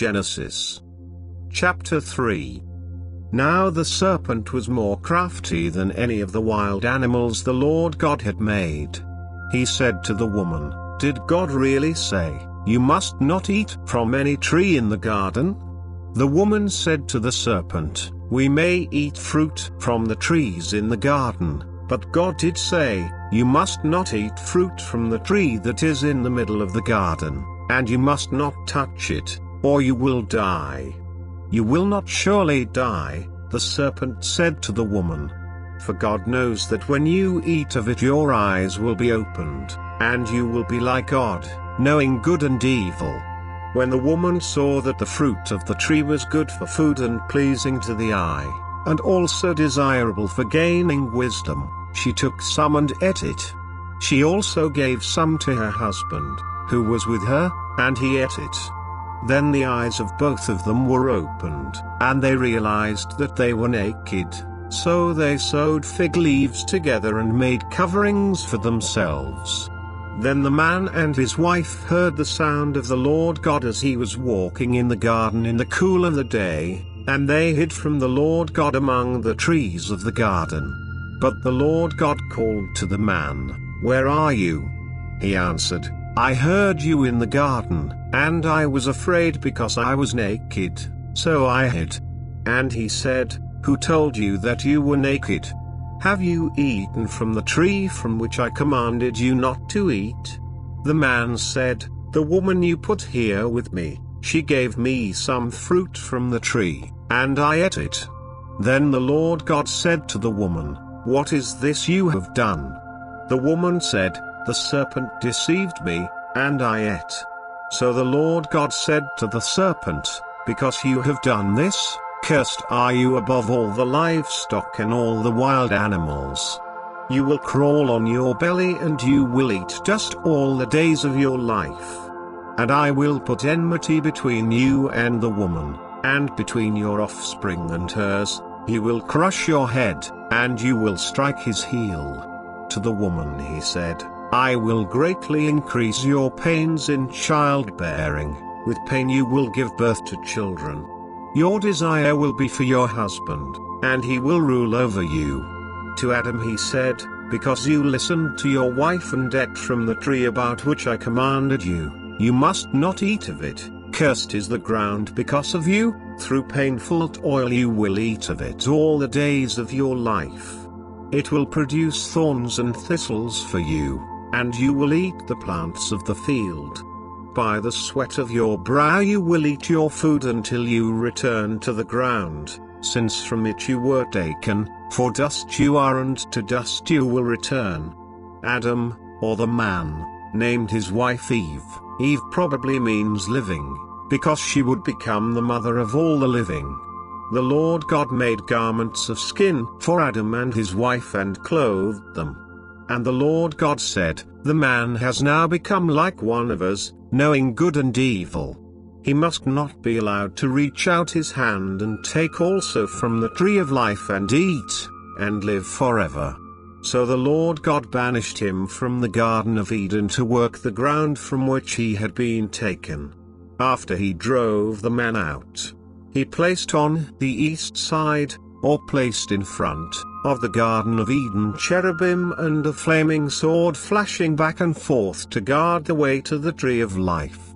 Genesis chapter 3. Now the serpent was more crafty than any of the wild animals the Lord God had made. He said to the woman, "Did God really say, 'You must not eat from any tree in the garden'?" The woman said to the serpent, "We may eat fruit from the trees in the garden, but God did say, 'You must not eat fruit from the tree that is in the middle of the garden, and you must not touch it, or you will die.'" "You will not surely die," the serpent said to the woman. "For God knows that when you eat of it your eyes will be opened, and you will be like God, knowing good and evil." When the woman saw that the fruit of the tree was good for food and pleasing to the eye, and also desirable for gaining wisdom, she took some and ate it. She also gave some to her husband, who was with her, and he ate it. Then the eyes of both of them were opened, and they realized that they were naked, so they sewed fig leaves together and made coverings for themselves. Then the man and his wife heard the sound of the Lord God as he was walking in the garden in the cool of the day, and they hid from the Lord God among the trees of the garden. But the Lord God called to the man, "Where are you?" He answered, "I heard you in the garden, and I was afraid because I was naked, so I hid." And he said, "Who told you that you were naked? Have you eaten from the tree from which I commanded you not to eat?" The man said, "The woman you put here with me, she gave me some fruit from the tree, and I ate it." Then the Lord God said to the woman, "What is this you have done?" The woman said, "The serpent deceived me, and I ate." So the Lord God said to the serpent, "Because you have done this, cursed are you above all the livestock and all the wild animals. You will crawl on your belly and you will eat dust all the days of your life. And I will put enmity between you and the woman, and between your offspring and hers. He will crush your head, and you will strike his heel." To the woman he said, "I will greatly increase your pains in childbearing, with pain you will give birth to children. Your desire will be for your husband, and he will rule over you." To Adam he said, "Because you listened to your wife and ate from the tree about which I commanded you, 'You must not eat of it,' cursed is the ground because of you, through painful toil you will eat of it all the days of your life. It will produce thorns and thistles for you, and you will eat the plants of the field. By the sweat of your brow you will eat your food until you return to the ground, since from it you were taken, for dust you are and to dust you will return." Adam, or the man, named his wife Eve. Eve probably means living, because she would become the mother of all the living. The Lord God made garments of skin for Adam and his wife and clothed them. And the Lord God said, "The man has now become like one of us, knowing good and evil. He must not be allowed to reach out his hand and take also from the tree of life and eat, and live forever." So the Lord God banished him from the Garden of Eden to work the ground from which he had been taken. After he drove the man out, he placed on the east side, or placed in front, of the Garden of Eden cherubim and a flaming sword flashing back and forth to guard the way to the tree of life.